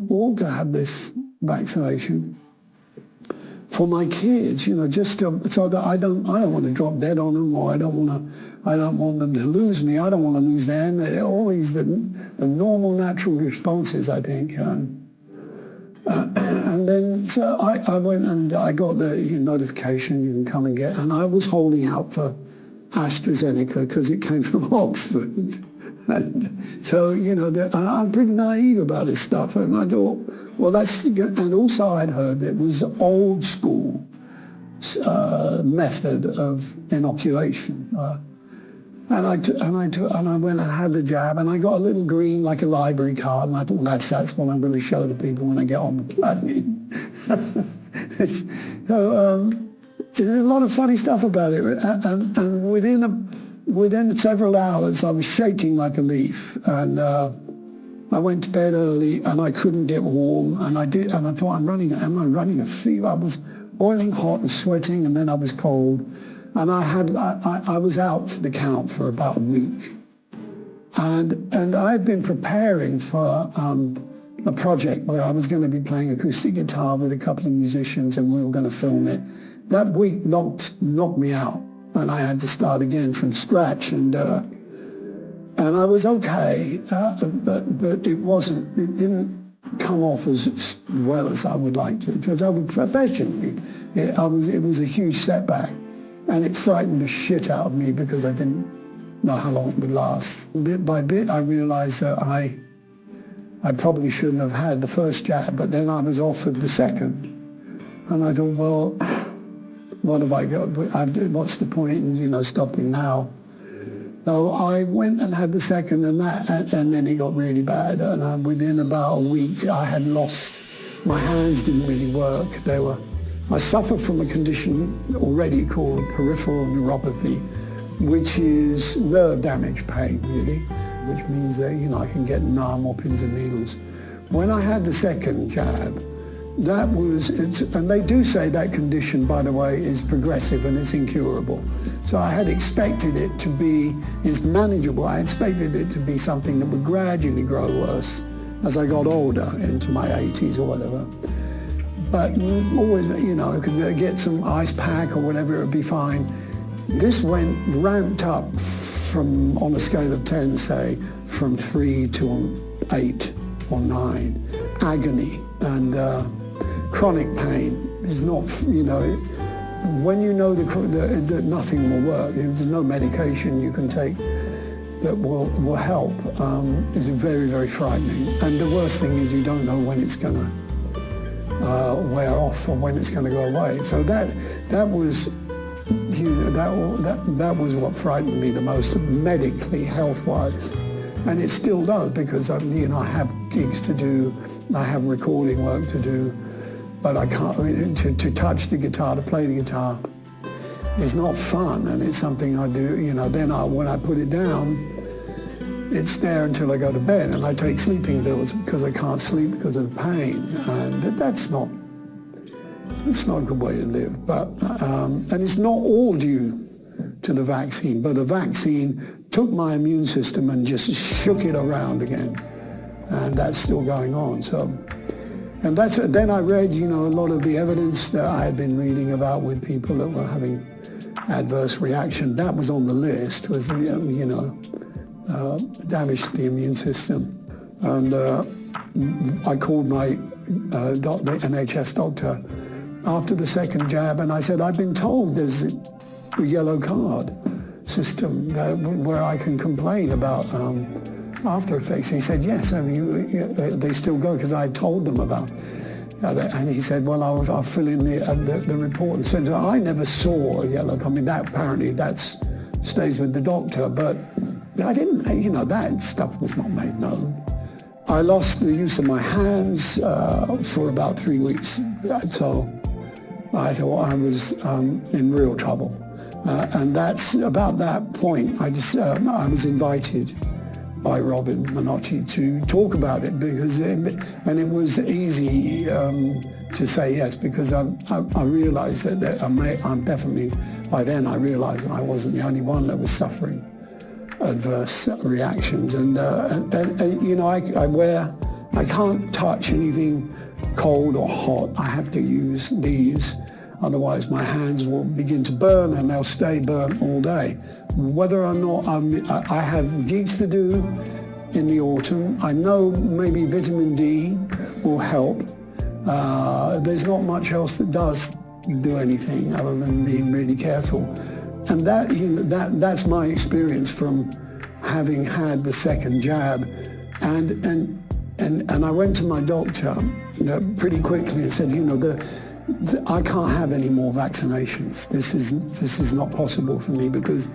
all to have this vaccination for my kids, just so that I don't want to drop dead on them, or I don't want them to lose me. I don't want to lose them. All these the normal, natural responses, I think. And then so I went and I got the notification, you can come and get, and I was holding out for AstraZeneca because it came from Oxford. And so, I'm pretty naive about this stuff. And I thought, well, that's good. And also I'd heard that it was old school method of inoculation. And I went and had the jab, and I got a little green, like a library card, and I thought that's what I'm going to show the people when I get on the plane. So there's a lot of funny stuff about it, and within several hours, I was shaking like a leaf, and I went to bed early, and I couldn't get warm, and I thought, am I running a fever? I was boiling hot and sweating, and then I was cold, and I was out for the count for about a week, and I had been preparing for a project where I was going to be playing acoustic guitar with a couple of musicians, and we were going to film it. That week knocked me out, and I had to start again from scratch, and I was okay, but it didn't come off as well as I would like to, because I would professionally, it was a huge setback, and it frightened the shit out of me because I didn't know how long it would last. Bit by bit, I realized that I probably shouldn't have had the first jab, but then I was offered the second, and I thought, well, what have I got? What's the point in stopping now? So I went and had the second, and then it got really bad. And within about a week, I had lost. My hands didn't really work. I suffer from a condition already called peripheral neuropathy, which is nerve damage pain, really, which means that I can get numb or pins and needles. When I had the second jab, and they do say that condition, by the way, is progressive and it's incurable. So I had expected it to be, it's manageable. I expected it to be something that would gradually grow worse as I got older, into my 80s or whatever. But always, I could get some ice pack or whatever, it would be fine. This ramped up from, on a scale of 10, say, from 3 to 8 or 9. Agony and chronic pain is not, when you know that nothing will work, there's no medication you can take that will help, is very, very frightening. And the worst thing is you don't know when it's going to wear off or when it's going to go away. So that was, that was what frightened me the most, medically, health-wise. And it still does, because I have gigs to do, I have recording work to do, but I can't, to touch the guitar, to play the guitar, is not fun, and it's something I do, then when I put it down, it's there until I go to bed, and I take sleeping pills because I can't sleep because of the pain, and that's not a good way to live. But and it's not all due to the vaccine, but the vaccine took my immune system and just shook it around again, and that's still going on. So, and then I read, a lot of the evidence that I had been reading about with people that were having adverse reaction. That was on the list, was damage to the immune system, and I called my the NHS doctor after the second jab, and I said, I've been told there's a yellow card system where I can complain about after effects. He said, yes, they still go, because I told them about and he said, well, I'll fill in the report and send it. I never saw a yellow card. I mean, that apparently stays with the doctor, but I didn't, that stuff was not made known. I lost the use of my hands for about 3 weeks, so I thought I was in real trouble. And that's about that point. I was invited by Robin Minotti to talk about it, because and it was easy to say yes, because I realized that I'm definitely, by then I realized I wasn't the only one that was suffering adverse reactions, and I wear I can't touch anything cold or hot. I have to use these. Otherwise, my hands will begin to burn and they'll stay burnt all day. Whether or not I have gigs to do in the autumn, I know maybe vitamin D will help. There's not much else that does do anything other than being really careful. And that's my experience from having had the second jab. And I went to my doctor pretty quickly and said, I can't have any more vaccinations. This is not possible for me because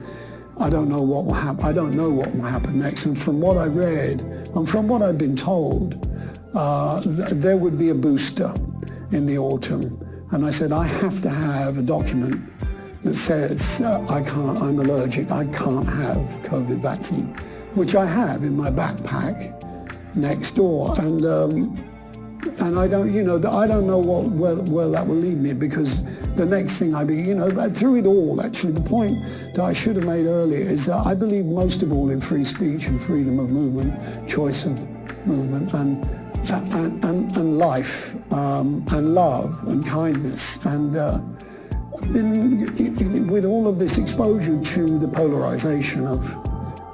I don't know what will happen. I don't know what will happen next. And from what I read and from what I've been told, there would be a booster in the autumn. And I said, I have to have a document that says I'm allergic. I can't have COVID vaccine, which I have in my backpack next door. And I don't know where that will lead me, because the next thing through it all, actually, the point that I should have made earlier is that I believe most of all in free speech and freedom of movement, choice of movement, and life, and love and kindness. And with all of this exposure to the polarization of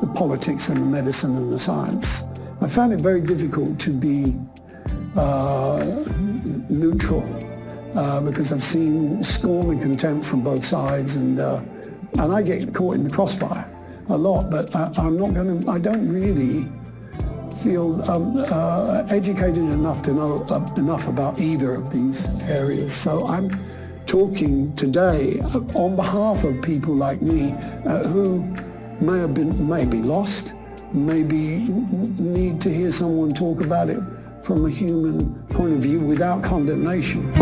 the politics and the medicine and the science, I found it very difficult to be neutral, because I've seen scorn and contempt from both sides, and I get caught in the crossfire a lot. But I don't really feel educated enough to know enough about either of these areas. So I'm talking today on behalf of people like me who may be lost, maybe need to hear someone talk about it from a human point of view without condemnation.